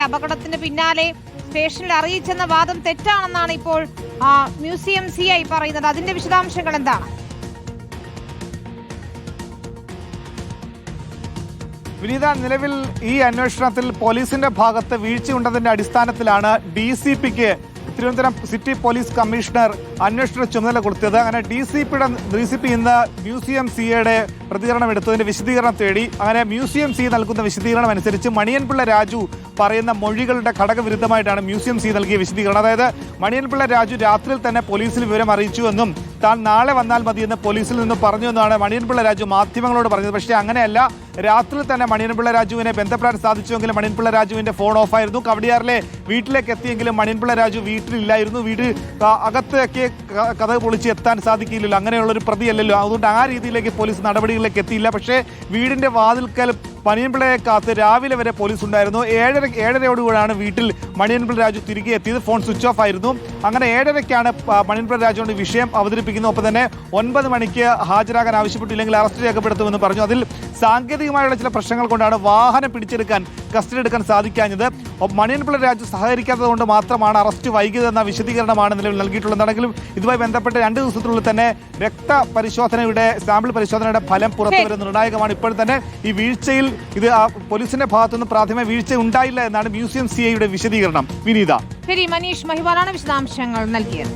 അപകടത്തിന് പിന്നാലെ സ്റ്റേഷനിൽ അറിയിച്ചെന്ന വാദം തെറ്റാണെന്നാണ് ഇപ്പോൾ മ്യൂസിയം സിഐ പറയുന്നത്. അതിന്റെ വിശദാംശങ്ങൾ എന്താണ്? വിനീത, നിലവിൽ ഈ അന്വേഷണത്തിൽ പോലീസിന്റെ ഭാഗത്ത് വീഴ്ചയുണ്ടതിന്റെ അടിസ്ഥാനത്തിലാണ് DCPക്ക് തിരുവനന്തപുരം സിറ്റി പോലീസ് കമ്മീഷണർ അന്വേഷണ ചുമതല കൊടുത്തത്. അങ്ങനെ DCP ഇന്ന് മ്യൂസിയം സിയുടെ പ്രതികരണം എടുത്തതിന്റെ വിശദീകരണം തേടി. അങ്ങനെ മ്യൂസിയം സി നൽകുന്ന വിശദീകരണം അനുസരിച്ച് മണിയൻപിള്ള രാജു പറയുന്ന മൊഴികളുടെ ഘടകവിരുദ്ധമായിട്ടാണ് മ്യൂസിയം സി നൽകിയ വിശദീകരണം. അതായത് മണിയൻപിള്ള രാജു രാത്രിയിൽ തന്നെ പോലീസിൽ വിവരം അറിയിച്ചുവെന്നും താൻ നാളെ വന്നാൽ മതിയെന്ന് പോലീസിൽ നിന്ന് പറഞ്ഞു എന്നാണ് മണിയൻപിള്ള രാജു മാധ്യമങ്ങളോട് പറഞ്ഞത്. പക്ഷേ അങ്ങനെയല്ല, രാത്രിയിൽ തന്നെ മണിയൻപിള്ള രാജുവിനെ ബന്ധപ്പെടാൻ സാധിച്ചുവെങ്കിലും മണിയൻപിള്ള രാജുവിന്റെ ഫോൺ ഓഫായിരുന്നു. കവടിയാറിലെ വീട്ടിലേക്ക് എത്തിയെങ്കിലും മണിയൻപിള്ള രാജു വീട്ടിലില്ലായിരുന്നു. വീട് അകത്തേക്ക് കഥ പൊളിച്ച് എത്താൻ സാധിക്കില്ലല്ലോ, അങ്ങനെയുള്ളൊരു പ്രതിയല്ലല്ലോ. അതുകൊണ്ട് ആ രീതിയിലേക്ക് പോലീസ് നടപടികളിലേക്ക് എത്തിയില്ല. പക്ഷേ വീടിന്റെ വാതിൽക്കൽ മണിയൻപിള്ളയെ കാത്ത് രാവിലെ വരെ പോലീസ് ഉണ്ടായിരുന്നു. ഏഴരയോടുകൂടാണ് വീട്ടിൽ മണിയൻപിള്ള രാജു തിരികെ എത്തിയത്. ഫോൺ സ്വിച്ച് ഓഫ് ആയിരുന്നു. അങ്ങനെ 7:30ക്കാണ് മണിയൻപിള്ള രാജുവിന്റെ വിഷയം അവതരിപ്പിക്കുന്നത്. ഒപ്പം തന്നെ 9 മണിക്ക് ഹാജരാകാൻ ആവശ്യപ്പെട്ടില്ലെങ്കിൽ അറസ്റ്റ് രേഖപ്പെടുത്തുമെന്ന് പറഞ്ഞു. അതിൽ സാങ്കേതികമായുള്ള ചില പ്രശ്നങ്ങൾ കൊണ്ടാണ് വാഹനം പിടിച്ചെടുക്കാൻ, കസ്റ്റഡി എടുക്കാൻ സാധിക്കാഞ്ഞത്. മണിയൻപിള്ള രാജു സഹകരിക്കാത്തത് കൊണ്ട് മാത്രമാണ് അറസ്റ്റ് വൈകിയതെന്ന വിശദീകരണമാണ് നിലവിൽ നൽകിയിട്ടുള്ളതാണെങ്കിലും ഇതുമായി ബന്ധപ്പെട്ട് 2 ദിവസത്തിനുള്ളിൽ തന്നെ രക്തപരിശോധനയുടെ സാമ്പിൾ പരിശോധനയുടെ ഫലം പുറത്തുവരുന്നത് നിർണായകമാണ്. ഇപ്പോൾ തന്നെ ഈ വീഴ്ചയിൽ പോലീസിന്റെ ഭാഗത്തുനിന്ന് പ്രാഥമിക വീഴ്ച ഉണ്ടായില്ല എന്നാണ് മ്യൂസിയം സിഐയുടെ വിശദീകരണം. വിനീത, ശരി, മനീഷ് മഹിവാലാണ് വിശദാംശങ്ങൾ നൽകിയത്.